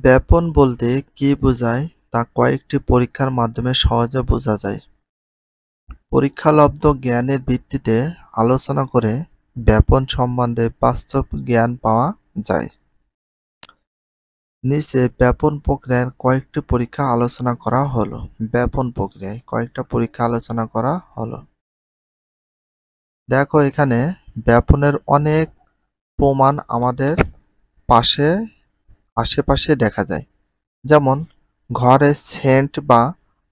ব্যাপন বলতে কী বোঝায় তা কয়েকটি পরীক্ষার মাধ্যমে সহজে বোঝা যায়। পরীক্ষালব্ধ জ্ঞানের ভিত্তিতে আলোচনা করে ব্যাপন সম্বন্ধে বাস্তব জ্ঞান পাওয়া যায়। নিচে ব্যাপন প্রক্রিয়ার কয়েকটি পরীক্ষা আলোচনা করা হলো। ব্যাপন প্রক্রিয়ায় কয়েকটা পরীক্ষা আলোচনা করা হলো। দেখো এখানে ব্যাপনের অনেক প্রমাণ আমাদের পাশে আশেপাশে দেখা যায়। যেমন ঘরে সেন্ট বা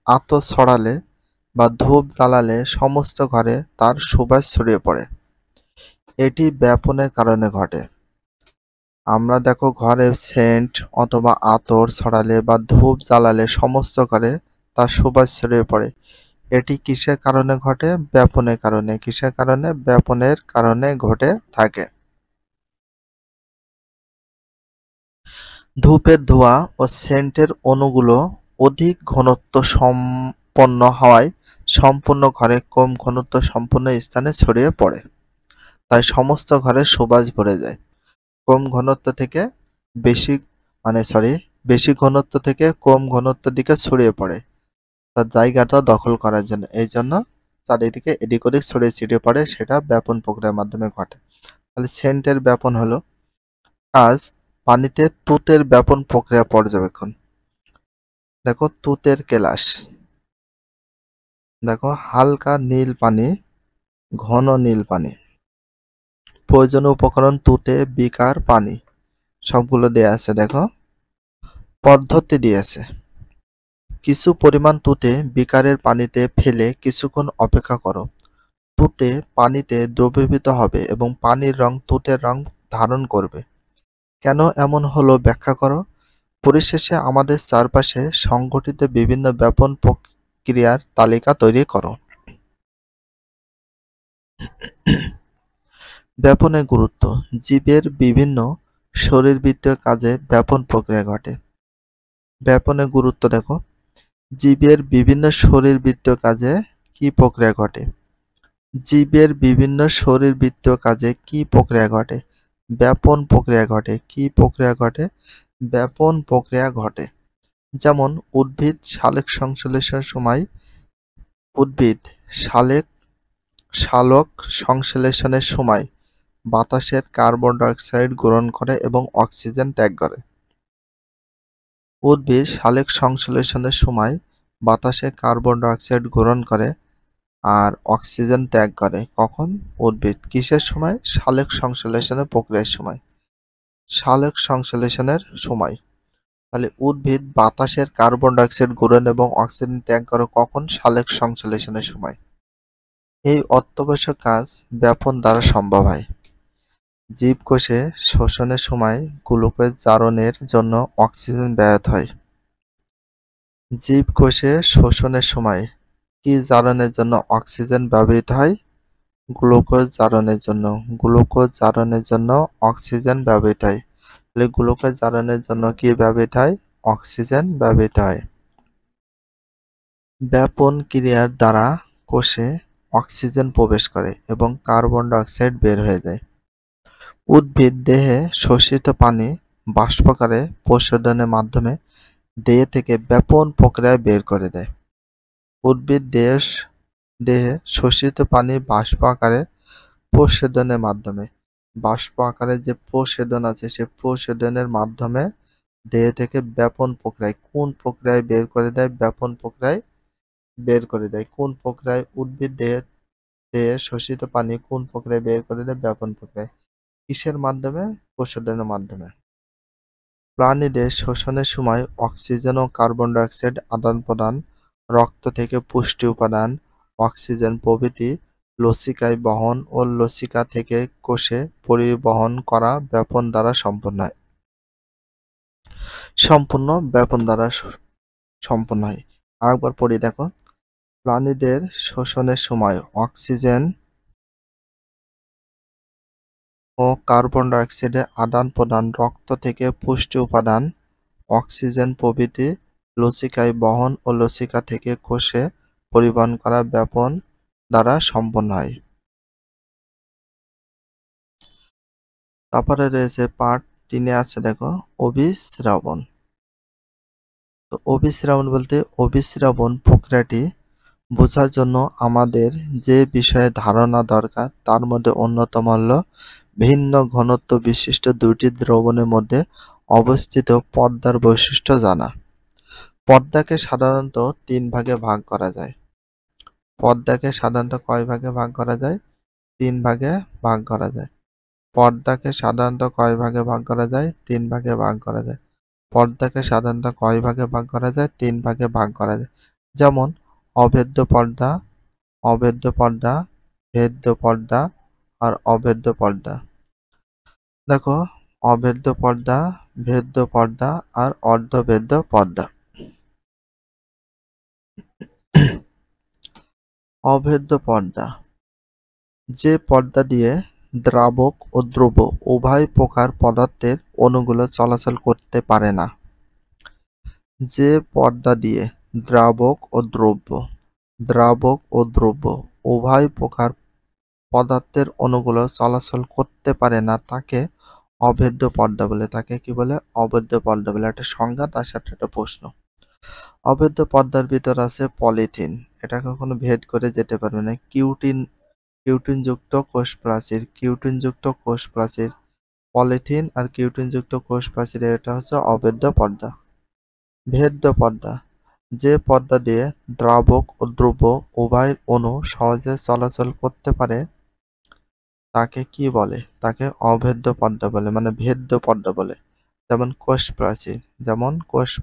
আতর ছড়ালে বা ধূপ জ্বালালে সমস্ত ঘরে তার সুবাস ছড়িয়ে পড়ে। এটি ব্যাপনের কারণে ঘটে। আমরা দেখো ঘরে সেন্ট অথবা আতর ছড়ালে বা ধূপ জ্বালালে সমস্ত ঘরে তার সুবাস ছড়িয়ে পড়ে। এটি কিসের কারণে ঘটে? ব্যাপনের কারণে। কিসের কারণে? ব্যাপনের কারণে ঘটে থাকে। ধূপের ধোঁয়া ও সেন্টের অণুগুলো অধিক ঘনত্ব সম্পন্ন হওয়ায় সম্পূর্ণ ঘরে কম ঘনত্ব সম্পন্ন স্থানে ছড়িয়ে পড়ে। তাই সমস্ত ঘরে সুবাস ভরে যায়। কম ঘনত্ব থেকে বেশি বেশি ঘনত্ব থেকে কম ঘনত্বের দিকে ছড়িয়ে পড়ে তার জায়গাটা দখল করার জন্য। এই জন্য চারিদিকে এদিক ওদিক ছড়িয়ে ছিটিয়ে পড়ে, সেটা ব্যাপন প্রক্রিয়ার মাধ্যমে ঘটে। তাহলে সেন্টের ব্যাপন হলো কাজ পানিতে তুতের ব্যাপন প্রক্রিয়া পর্যবেক্ষণ। দেখো তুতের কেলাস, দেখো হালকা নীল পানি, ঘন নীল পানি, প্রয়োজনীয় উপকরণ তুতে, বিকার, পানি সবগুলো দেয়া আছে। দেখো পদ্ধতি দিয়েছে। কিছু পরিমাণ তুতে বিকারের পানিতে ফেলে কিছুক্ষণ অপেক্ষা করো। তুতে পানিতে দ্রবীভূত হবে এবং পানির রং তুতের রং ধারণ করবে। কেন এমন হলো ব্যাখ্যা করো। পরিশেষে আমাদের চারপাশে সংঘটিত বিভিন্ন ব্যাপন প্রক্রিয়ার তালিকা তৈরি করো। ব্যাপনের গুরুত্ব। জীবের বিভিন্ন শরীরবৃত্তীয় কাজে ব্যাপন প্রক্রিয়া ঘটে। ব্যাপনের গুরুত্ব দেখো, জীবের বিভিন্ন শরীরবৃত্তীয় কাজে কি প্রক্রিয়া ঘটে? জীবের বিভিন্ন শরীরবৃত্তীয় কাজে কি প্রক্রিয়া ঘটে? ব্যাপন প্রক্রিয়া ঘটে। কি প্রক্রিয়া ঘটে? ব্যাপন প্রক্রিয়া ঘটে। যেমন উদ্ভিদ সালোক সংশ্লেষণের সময় উদ্ভিদ সালোক সংশ্লেষণের সময় বাতাসের কার্বন ডাই অক্সাইড গ্রহণ করে এবং অক্সিজেন ত্যাগ করে। উদ্ভিদ সালোক সংশ্লেষণের সময় বাতাসে কার্বন ডাই অক্সাইড গ্রহণ করে আর অক্সিজেন ত্যাগ করে। কখন? উদ্ভিদ কিসের সময়? সালোক সংশ্লেষণের প্রক্রিয়ার সময়। সালোক সংশ্লেষণের সময়। তাহলে উদ্ভিদ বাতাসের কার্বন ডাই অক্সাইড গ্রহণ এবং অক্সিজেন ত্যাগ করে কখন? সালোক সংশ্লেষণের সময়। এই অত্যাবশ্যক কাজ ব্যাপন দ্বারা সম্ভব হয়। জীবকোষে শ্বসনের সময় গ্লুকোজ জারণের জন্য অক্সিজেন ব্যবহৃত হয়। জীবকোষে শ্বসনের সময় কি জারণের জন্য অক্সিজেন ব্যবহৃত হয়? গ্লুকোজ জারণের জন্য। গ্লুকোজ জারণের জন্য অক্সিজেন ব্যবহৃত হয়। তাহলে গ্লুকোজ জারণের জন্য কি ব্যবহৃত হয়? অক্সিজেন ব্যবহৃত হয়। ব্যাপন ক্রিয়ার দ্বারা কোষে অক্সিজেন প্রবেশ করে এবং কার্বন ডাই অক্সাইড বের হয়ে যায়। উদ্ভিদ দেহে শোষিত পানি বাষ্পাকারে প্রশোধনের মাধ্যমে দেহ থেকে ব্যাপন প্রক্রিয়ায় বের করে দেয়। উদ্ভিদ দেহে শোষিত পানি বাষ্প আকারে প্রশোধনের মাধ্যমে, বাষ্প আকারে যে প্রশোধন আছে সে প্রশোধনের মাধ্যমে দেহ থেকে ব্যাপন প্রক্রিয়ায়, কোন প্রক্রিয়ায় বের করে দেয়? ব্যাপন প্রক্রিয়ায় বের করে দেয়। কোন প্রক্রিয়ায়? উদ্ভিদ দেহে শোষিত পানি কোন প্রক্রিয়ায় বের করে দেয়? ব্যাপন প্রক্রিয়ায়। কিসের মাধ্যমে? প্রশোধনের মাধ্যমে। প্রাণীদের শ্বসনের সময় অক্সিজেন ও কার্বন ডাই অক্সাইড আদান প্রদান, রক্ত থেকে পুষ্টি উপাদান, অক্সিজেন প্রভৃতি লসিকায় বহন ও লসিকা থেকে কোষে পরিবহন করা ব্যাপন দ্বারা সম্পন্ন হয়। সম্পূর্ণ ব্যাপন দ্বারা সম্পন্ন হয়। আরেকবার পড়ি দেখো। প্রাণীদের শ্বসনের সময় অক্সিজেন ও কার্বন ডাই অক্সাইডের আদান প্রদান, রক্ত থেকে পুষ্টি উপাদান, অক্সিজেন প্রভৃতি লসিকায় বহন ও লসিকা থেকে কোষে পরিবহন করা ব্যাপন দ্বারা সম্পন্ন হয়। তারপরে রয়েছে পার্ট 3 আছে দেখো অভিস্রাবণ। তো অভিস্রাবণ বলতে অভিস্রাবণ প্রক্রিয়াটি বোঝার জন্য আমাদের যে বিষয়ে ধারণা দরকার তার মধ্যে অন্যতম হল ভিন্ন ঘনত্ব বিশিষ্ট দুটি দ্রবণের মধ্যে অবস্থিত পর্দার বৈশিষ্ট্য জানা। পর্দাকে সাধারণত 3 ভাগে ভাগ করা যায়। পর্দাকে সাধারণত কয় ভাগে ভাগ করা যায়? 3 ভাগে ভাগ করা যায়। পর্দাকে সাধারণত কয় ভাগে ভাগ করা যায়? 3 ভাগে ভাগ করা যায়। পর্দাকে সাধারণত কয় ভাগে ভাগ করা যায়? 3 ভাগে ভাগ করা যায়। যেমন অভেদ্য পর্দা, অভেদ্য পর্দা, ভেদ্য পর্দা আর অভেদ্য পর্দা। দেখো, অভেদ্য পর্দা, ভেদ্য পর্দা আর অর্ধভেদ্য পর্দা। অভেদ্য পর্দা, যে পর্দা দিয়ে দ্রাবক ও দ্রব্য উভয় প্রকার পদার্থের অণুগুলো চলাচল করতে পারে না। যে পর্দা দিয়ে দ্রাবক ও দ্রব্য উভয় প্রকার পদার্থের অণুগুলো চলাচল করতে পারে না তাকে অভেদ্য পর্দা বলে। তাকে কি বলে? অভেদ্য পর্দা বলে। একটা সংজ্ঞা, তার সাথে একটা প্রশ্ন। অভেদ্য পর্দার ভিতর আছে পলিথিন, এটা কখনো ভেদ করে যেতে পারবে না। কিউটিনযুক্ত কোষ প্রাচীর, পলিথিন আর কিউটিনযুক্ত কোষ প্রাচীর, এটা হচ্ছে অভেদ্য পর্দা। ভেদ্য পর্দা, যে পর্দা দিয়ে দ্রাবক ও দ্রব্য উভয় অণু সহজে চলাচল করতে পারে তাকে কি বলে? তাকে অভেদ্য পর্দা বলে, মানে ভেদ্য পর্দা বলে। যেমন কোষ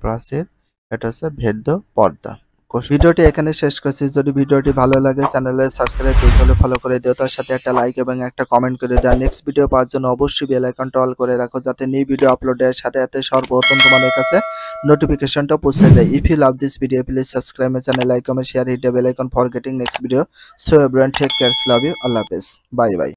প্রাচীর, এটা হচ্ছে ভেদ্য পর্দা। ভিডিওটি এখানে শেষ করছি। যদি ভিডিওটি ভালো লাগে চ্যানেলে সাবস্ক্রাইব করে ফলো করে দিও, তার সাথে একটা লাইক এবং একটা কমেন্ট করে দাও। নেক্সট ভিডিও পাওয়ার জন্য অবশ্যই বেল আইকনটা অল করে রাখো, যাতে নিউ ভিডিও আপলোডের সাথে সাথে সর্বপ্রথম তোমাদের কাছে নোটিফিকেশনটা পৌঁছে যায়। If you love this video please subscribe my channel, like, comment, share, hit the bell icon for getting next video. So everyone take care, love you, আল্লাহ হাফেজ, বাই বাই।